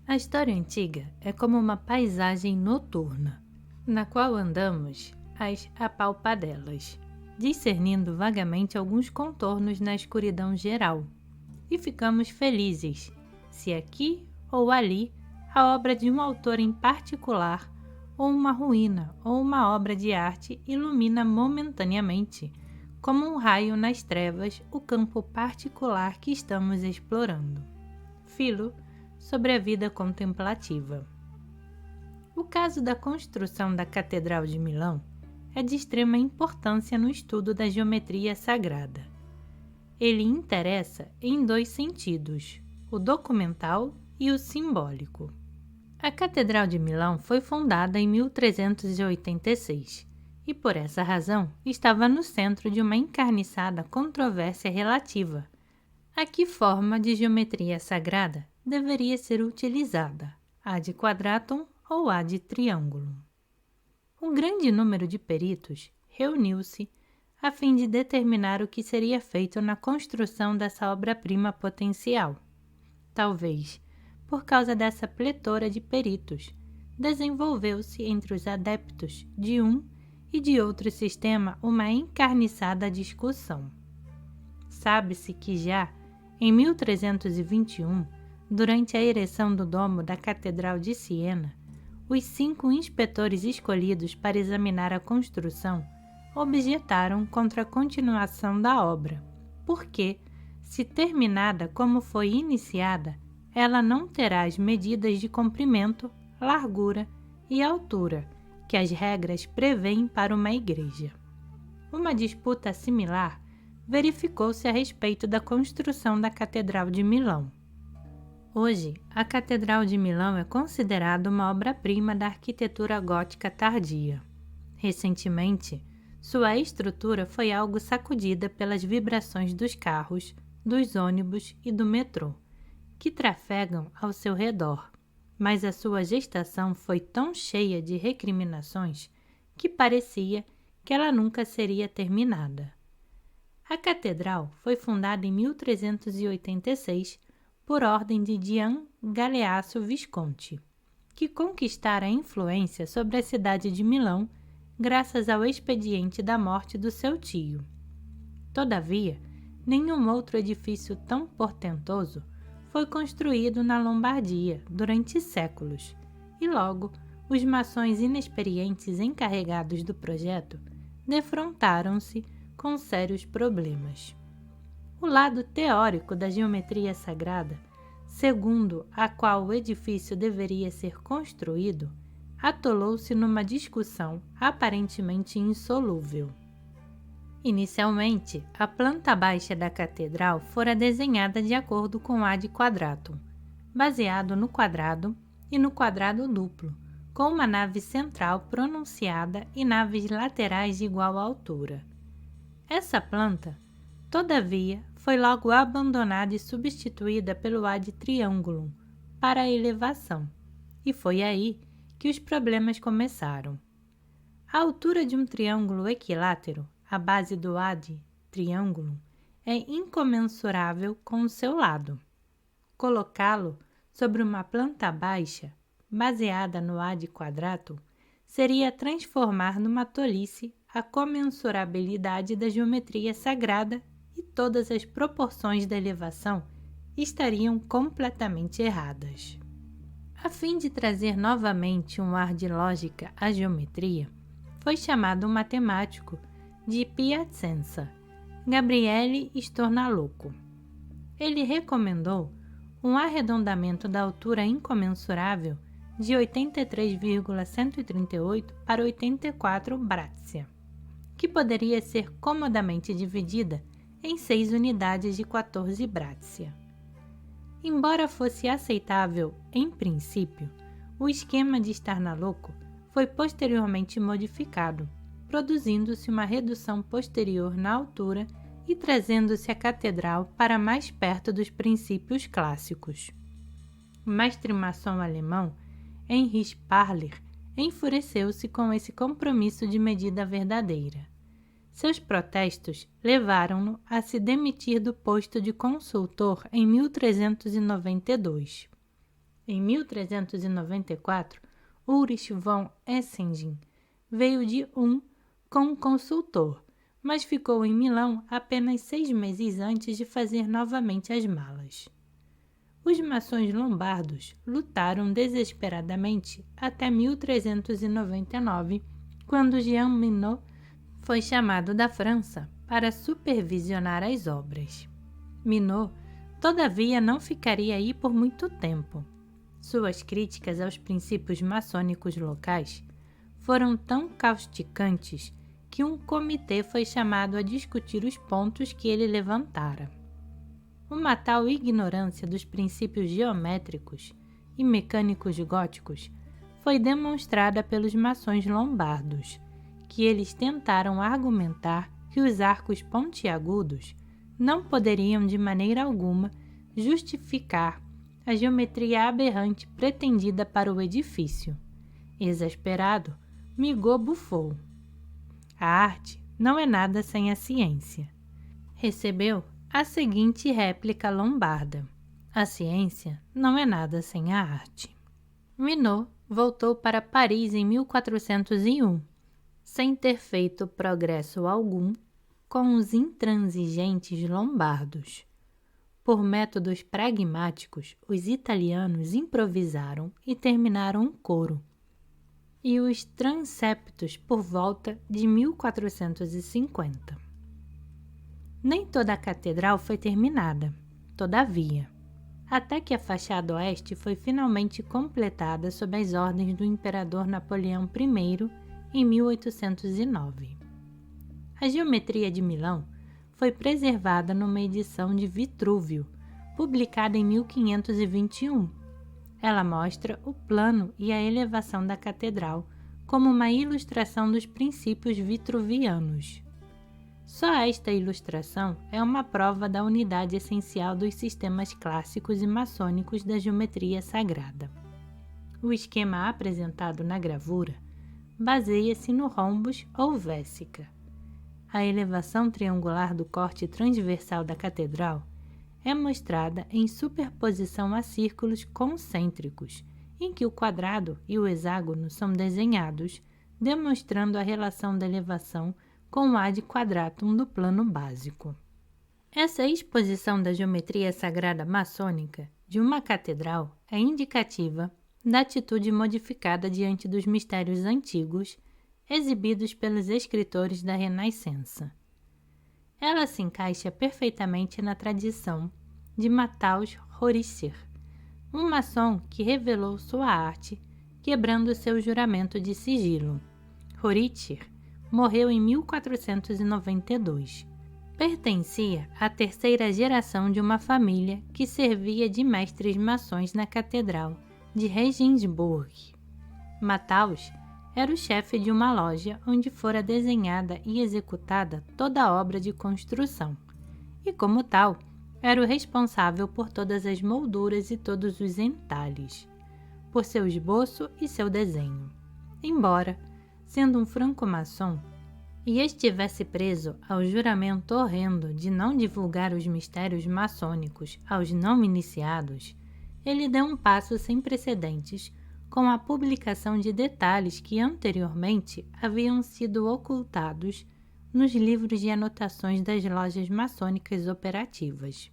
A história antiga é como uma paisagem noturna, na qual andamos às apalpadelas, discernindo vagamente alguns contornos na escuridão geral, e ficamos felizes, se aqui ou ali a obra de um autor em particular, ou uma ruína ou uma obra de arte ilumina momentaneamente, como um raio nas trevas, o campo particular que estamos explorando. Philo, sobre a vida contemplativa. O caso da construção da Catedral de Milão é de extrema importância no estudo da geometria sagrada. Ele interessa em dois sentidos, o documental e o simbólico. A Catedral de Milão foi fundada em 1386 e, por essa razão, estava no centro de uma encarniçada controvérsia relativa a que forma de geometria sagrada deveria ser utilizada, a de quadratum ou a de triângulo. Um grande número de peritos reuniu-se a fim de determinar o que seria feito na construção dessa obra-prima potencial. Talvez, por causa dessa pletora de peritos, desenvolveu-se entre os adeptos de um e de outro sistema uma encarniçada discussão. Sabe-se que já em 1321, durante a ereção do domo da Catedral de Siena, os 5 inspetores escolhidos para examinar a construção objetaram contra a continuação da obra, porque, se terminada como foi iniciada, ela não terá as medidas de comprimento, largura e altura que as regras prevêem para uma igreja. Uma disputa similar verificou-se a respeito da construção da Catedral de Milão. Hoje, a Catedral de Milão é considerada uma obra-prima da arquitetura gótica tardia. Recentemente, sua estrutura foi algo sacudida pelas vibrações dos carros, dos ônibus e do metrô, que trafegam ao seu redor, mas a sua gestação foi tão cheia de recriminações que parecia que ela nunca seria terminada. A catedral foi fundada em 1386 por ordem de Gian Galeazzo Visconti, que conquistara influência sobre a cidade de Milão graças ao expediente da morte do seu tio. Todavia, nenhum outro edifício tão portentoso foi construído na Lombardia durante séculos, e logo os maçons inexperientes encarregados do projeto defrontaram-se com sérios problemas. O lado teórico da geometria sagrada, segundo a qual o edifício deveria ser construído, atolou-se numa discussão aparentemente insolúvel. Inicialmente, a planta baixa da catedral fora desenhada de acordo com a de quadratum, baseado no quadrado e no quadrado duplo, com uma nave central pronunciada e naves laterais de igual altura. Essa planta, todavia, foi logo abandonada e substituída pelo ad triangulum para a elevação, e foi aí que os problemas começaram. A altura de um triângulo equilátero, a base do ad triangulum, é incomensurável com o seu lado. Colocá-lo sobre uma planta baixa, baseada no ad quadratum, seria transformar numa tolice a comensurabilidade da geometria sagrada e todas as proporções da elevação estariam completamente erradas. A fim de trazer novamente um ar de lógica à geometria, foi chamado um matemático de Piacenza, Gabriele Stornaloco. Ele recomendou um arredondamento da altura incomensurável de 83,138 para 84 brazia, que poderia ser comodamente dividida em 6 unidades de 14 brazia. Embora fosse aceitável em princípio, o esquema de Stornaloco foi posteriormente modificado, produzindo-se uma redução posterior na altura e trazendo-se a catedral para mais perto dos princípios clássicos. O mestre maçom alemão Heinrich Parler enfureceu-se com esse compromisso de medida verdadeira. Seus protestos levaram-no a se demitir do posto de consultor em 1392. Em 1394, Ulrich von Essingen veio de com um consultor, mas ficou em Milão apenas 6 meses antes de fazer novamente as malas. Os maçons lombardos lutaram desesperadamente até 1399, quando Jean Minot foi chamado da França para supervisionar as obras. Minot, todavia, não ficaria aí por muito tempo. Suas críticas aos princípios maçônicos locais foram tão causticantes que um comitê foi chamado a discutir os pontos que ele levantara. Uma tal ignorância dos princípios geométricos e mecânicos góticos foi demonstrada pelos maçons lombardos, que eles tentaram argumentar que os arcos pontiagudos não poderiam de maneira alguma justificar a geometria aberrante pretendida para o edifício. Exasperado, Migot bufou. A arte não é nada sem a ciência. Recebeu a seguinte réplica lombarda: a ciência não é nada sem a arte. Minot voltou para Paris em 1401, sem ter feito progresso algum com os intransigentes lombardos. Por métodos pragmáticos, os italianos improvisaram e terminaram um coro, e os transeptos por volta de 1450. Nem toda a catedral foi terminada, todavia, até que a fachada oeste foi finalmente completada sob as ordens do imperador Napoleão I em 1809. A geometria de Milão foi preservada numa edição de Vitrúvio, publicada em 1521. Ela mostra o plano e a elevação da catedral como uma ilustração dos princípios vitruvianos. Só esta ilustração é uma prova da unidade essencial dos sistemas clássicos e maçônicos da geometria sagrada. O esquema apresentado na gravura baseia-se no rhombus ou vésica. A elevação triangular do corte transversal da catedral é mostrada em superposição a círculos concêntricos, em que o quadrado e o hexágono são desenhados, demonstrando a relação da elevação com o ad quadratum do plano básico. Essa exposição da geometria sagrada maçônica de uma catedral é indicativa da atitude modificada diante dos mistérios antigos exibidos pelos escritores da Renascença. Ela se encaixa perfeitamente na tradição de Matthäus Horisser, um maçom que revelou sua arte quebrando seu juramento de sigilo. Horisser morreu em 1492. Pertencia à terceira geração de uma família que servia de mestres maçons na Catedral de Regensburg. Matthäus era o chefe de uma loja onde fora desenhada e executada toda a obra de construção, e como tal, era o responsável por todas as molduras e todos os entalhes, por seu esboço e seu desenho. Embora, sendo um franco-maçom, e estivesse preso ao juramento horrendo de não divulgar os mistérios maçônicos aos não iniciados, ele deu um passo sem precedentes com a publicação de detalhes que anteriormente haviam sido ocultados nos livros de anotações das lojas maçônicas operativas.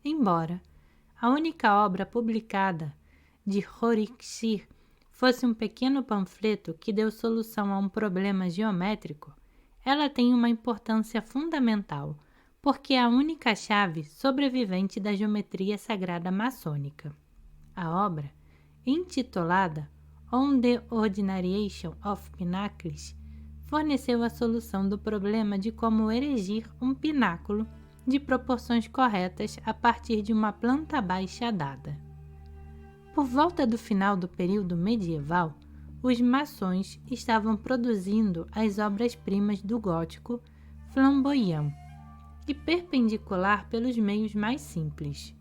Embora a única obra publicada de Horisser fosse um pequeno panfleto que deu solução a um problema geométrico, ela tem uma importância fundamental, porque é a única chave sobrevivente da geometria sagrada maçônica. A obra, intitulada On the Ordination of Pinnacles, forneceu a solução do problema de como erigir um pináculo de proporções corretas a partir de uma planta baixa dada. Por volta do final do período medieval, os maçons estavam produzindo as obras-primas do gótico flamboyant e perpendicular pelos meios mais simples.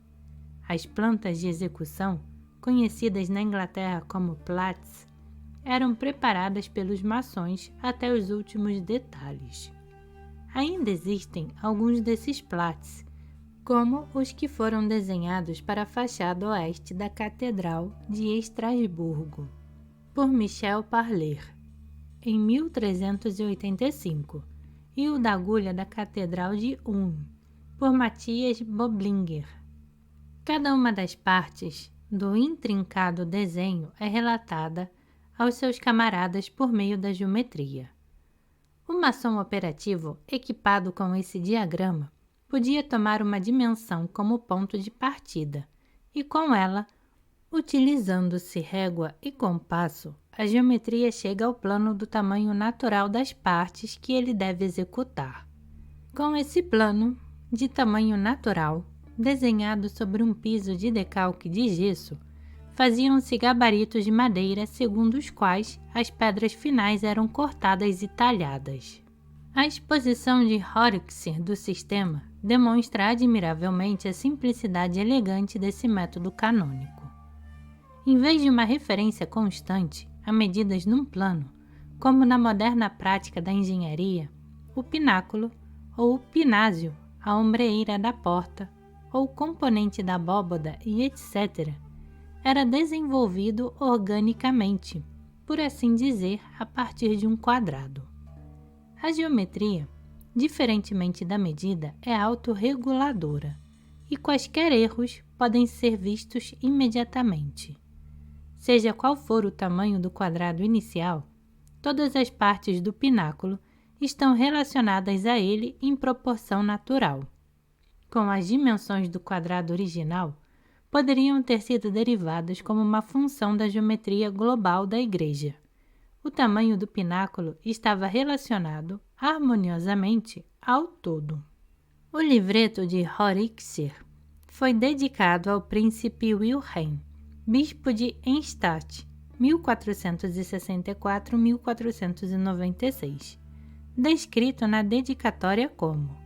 As plantas de execução, conhecidas na Inglaterra como plates, eram preparadas pelos maçons até os últimos detalhes. Ainda existem alguns desses plates, como os que foram desenhados para a fachada oeste da Catedral de Estrasburgo, por Michel Parler, em 1385, e o da agulha da Catedral de Ulm, por Matthias Boblinger. Cada uma das partes do intrincado desenho é relatada aos seus camaradas por meio da geometria. O maçom operativo, equipado com esse diagrama, podia tomar uma dimensão como ponto de partida, e com ela, utilizando-se régua e compasso, a geometria chega ao plano do tamanho natural das partes que ele deve executar. Com esse plano, de tamanho natural, desenhado sobre um piso de decalque de gesso, faziam-se gabaritos de madeira segundo os quais as pedras finais eram cortadas e talhadas. A exposição de Horixer do sistema demonstra admiravelmente a simplicidade elegante desse método canônico. Em vez de uma referência constante a medidas num plano, como na moderna prática da engenharia, o pináculo ou o pinásio, a ombreira da porta ou o componente da abóbada e etc., era desenvolvido organicamente, por assim dizer, a partir de um quadrado. A geometria, diferentemente da medida, é autorreguladora, e quaisquer erros podem ser vistos imediatamente. Seja qual for o tamanho do quadrado inicial, todas as partes do pináculo estão relacionadas a ele em proporção natural. Com as dimensões do quadrado original, poderiam ter sido derivadas como uma função da geometria global da igreja. O tamanho do pináculo estava relacionado harmoniosamente ao todo. O livreto de Horixer foi dedicado ao príncipe Wilhelm, bispo de Eichstätt, 1464-1496, descrito na dedicatória como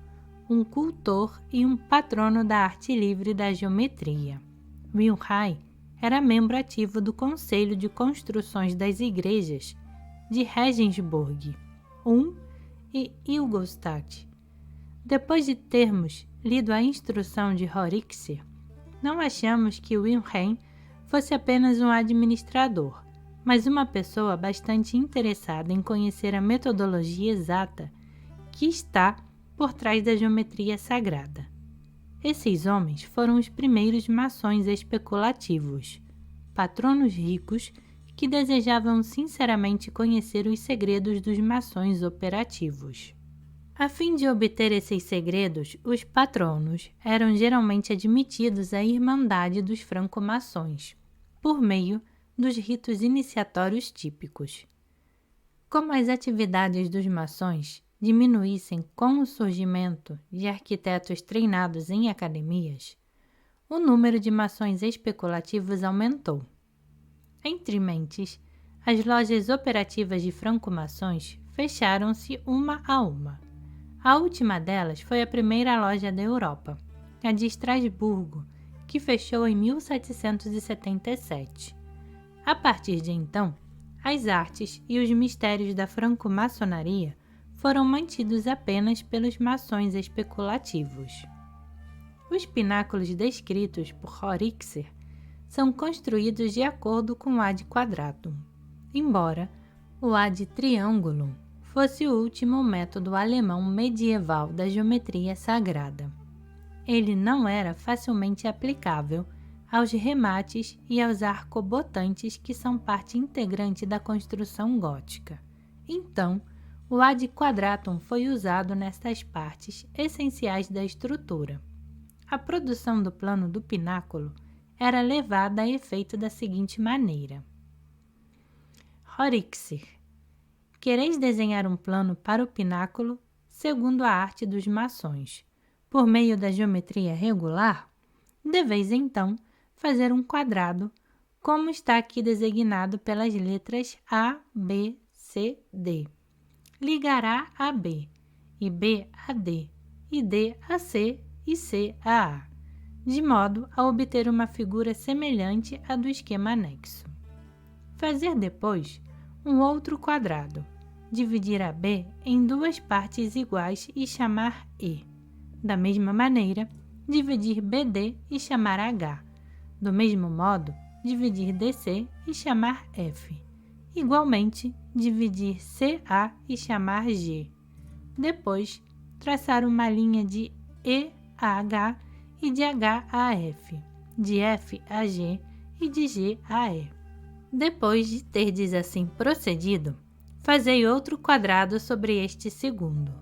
um cultor e um patrono da arte livre da geometria. Wilhelm era membro ativo do Conselho de Construções das Igrejas de Regensburg, Ulm e Ingolstadt. Depois de termos lido a instrução de Horixer, não achamos que Wilhelm fosse apenas um administrador, mas uma pessoa bastante interessada em conhecer a metodologia exata que está por trás da geometria sagrada. Esses homens foram os primeiros maçons especulativos, patronos ricos que desejavam sinceramente conhecer os segredos dos maçons operativos. A fim de obter esses segredos, os patronos eram geralmente admitidos à Irmandade dos Franco-Maçons, por meio dos ritos iniciatórios típicos. Como as atividades dos maçons diminuíssem com o surgimento de arquitetos treinados em academias, o número de maçons especulativos aumentou. Entre mentes, as lojas operativas de franco-maçons fecharam-se uma a uma. A última delas foi a primeira loja da Europa, a de Estrasburgo, que fechou em 1777. A partir de então, as artes e os mistérios da franco-maçonaria foram mantidos apenas pelos maçons especulativos. Os pináculos descritos por Horixer são construídos de acordo com o ad quadratum, embora o ad triangulum fosse o último método alemão medieval da geometria sagrada. Ele não era facilmente aplicável aos remates e aos arcobotantes que são parte integrante da construção gótica. Então, o ad quadratum foi usado nestas partes essenciais da estrutura. A produção do plano do pináculo era levada a efeito da seguinte maneira. Horixer: quereis desenhar um plano para o pináculo segundo a arte dos maçons, por meio da geometria regular? Deveis então fazer um quadrado, como está aqui designado pelas letras A, B, C, D. Ligará a B, e B a D, e D a C, e C a A, de modo a obter uma figura semelhante à do esquema anexo. Fazer depois um outro quadrado, dividir a B em duas partes iguais e chamar E. Da mesma maneira, dividir BD e chamar H. Do mesmo modo, dividir DC e chamar F. Igualmente, dividir CA e chamar G. Depois, traçar uma linha de E a H e de H a F, de F a G e de G a E. Depois de terdes assim procedido, fazei outro quadrado sobre este segundo.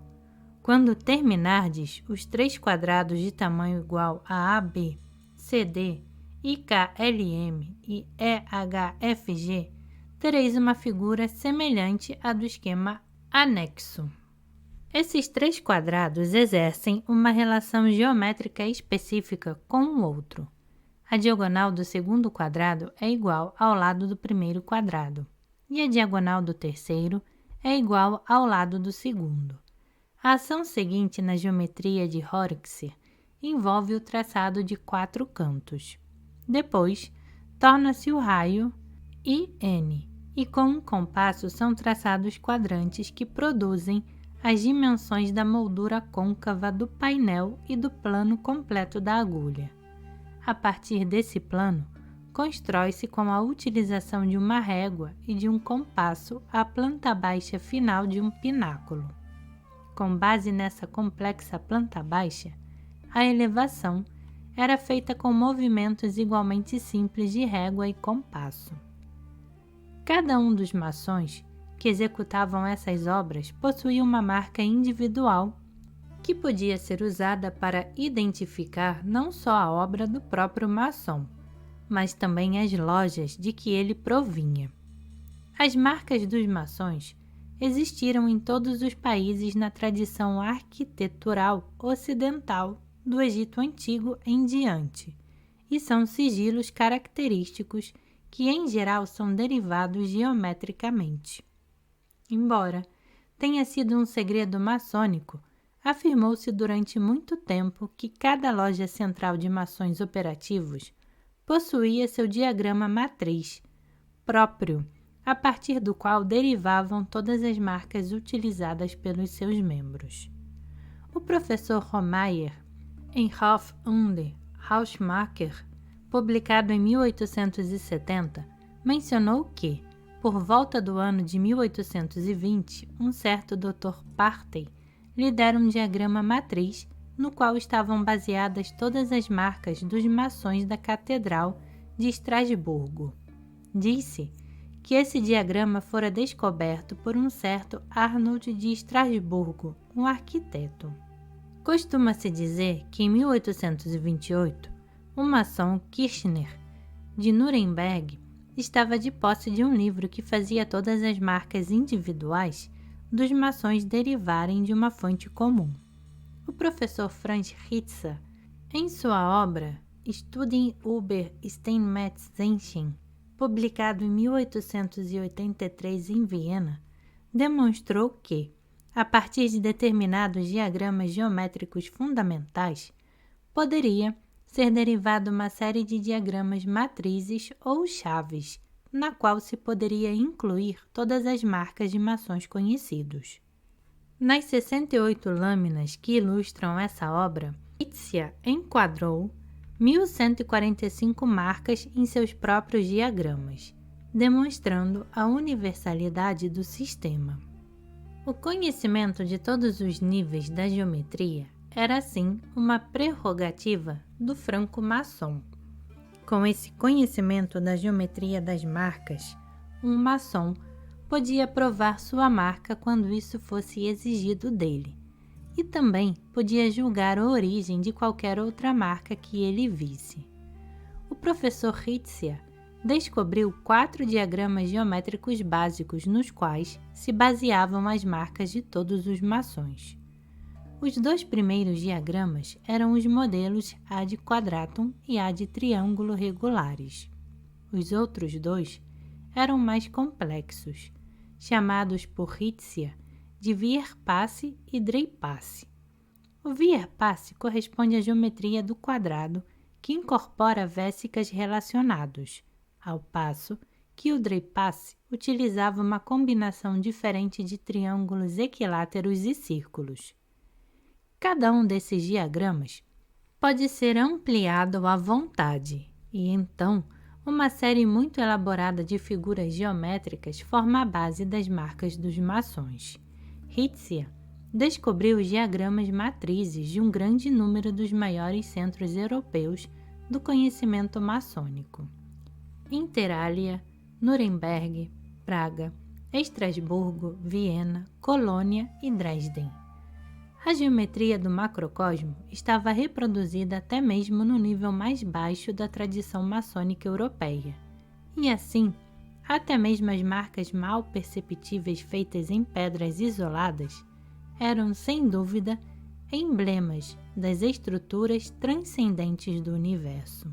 Quando terminardes os 3 quadrados de tamanho igual a AB, CD, IKLM e EHFG, tereis uma figura semelhante à do esquema anexo. Esses 3 quadrados exercem uma relação geométrica específica com o outro. A diagonal do segundo quadrado é igual ao lado do primeiro quadrado, e a diagonal do terceiro é igual ao lado do segundo. A ação seguinte na geometria de Horrocks envolve o traçado de 4 cantos. Depois, torna-se o raio IN, e com um compasso são traçados quadrantes que produzem as dimensões da moldura côncava do painel e do plano completo da agulha. A partir desse plano, constrói-se com a utilização de uma régua e de um compasso a planta baixa final de um pináculo. Com base nessa complexa planta baixa, a elevação era feita com movimentos igualmente simples de régua e compasso. Cada um dos maçons que executavam essas obras possuía uma marca individual que podia ser usada para identificar não só a obra do próprio maçom, mas também as lojas de que ele provinha. As marcas dos maçons existiram em todos os países na tradição arquitetural ocidental do Egito Antigo em diante, e são sigilos característicos que em geral são derivados geometricamente. Embora tenha sido um segredo maçônico, afirmou-se durante muito tempo que cada loja central de maçons operativos possuía seu diagrama matriz próprio, a partir do qual derivavam todas as marcas utilizadas pelos seus membros. O professor Romayer, em Rauf und Hausmacher, publicado em 1870, mencionou que, por volta do ano de 1820, um certo Dr. Partey lhe dera um diagrama matriz no qual estavam baseadas todas as marcas dos maçons da Catedral de Estrasburgo. Disse que esse diagrama fora descoberto por um certo Arnold de Estrasburgo, um arquiteto. Costuma-se dizer que em 1828, o maçom Kirchner, de Nuremberg, estava de posse de um livro que fazia todas as marcas individuais dos maçons derivarem de uma fonte comum. O professor Franz Ritzer, em sua obra Studien über Steinmetz-Zenchen, publicado em 1883 em Viena, demonstrou que, a partir de determinados diagramas geométricos fundamentais, poderia ser derivada uma série de diagramas matrizes ou chaves, na qual se poderia incluir todas as marcas de maçons conhecidos. Nas 68 lâminas que ilustram essa obra, Itzia enquadrou 1.145 marcas em seus próprios diagramas, demonstrando a universalidade do sistema. O conhecimento de todos os níveis da geometria era, assim, uma prerrogativa do franco-maçom. Com esse conhecimento da geometria das marcas, um maçom podia provar sua marca quando isso fosse exigido dele, e também podia julgar a origem de qualquer outra marca que ele visse. O professor Ritzer descobriu 4 diagramas geométricos básicos nos quais se baseavam as marcas de todos os maçons. Os 2 primeiros diagramas eram os modelos ad quadratum e ad triângulo regulares. Os outros 2 eram mais complexos, chamados por Ritzer de Vierpasse e Dreypasse. O Vierpasse corresponde à geometria do quadrado que incorpora vésicas relacionados, ao passo que o Dreypasse utilizava uma combinação diferente de triângulos equiláteros e círculos. Cada um desses diagramas pode ser ampliado à vontade, e então uma série muito elaborada de figuras geométricas forma a base das marcas dos maçons. Hitzia descobriu os diagramas matrizes de um grande número dos maiores centros europeus do conhecimento maçônico: Interalia, Nuremberg, Praga, Estrasburgo, Viena, Colônia e Dresden. A geometria do macrocosmo estava reproduzida até mesmo no nível mais baixo da tradição maçônica europeia, e assim, até mesmo as marcas mal perceptíveis feitas em pedras isoladas eram, sem dúvida, emblemas das estruturas transcendentes do universo.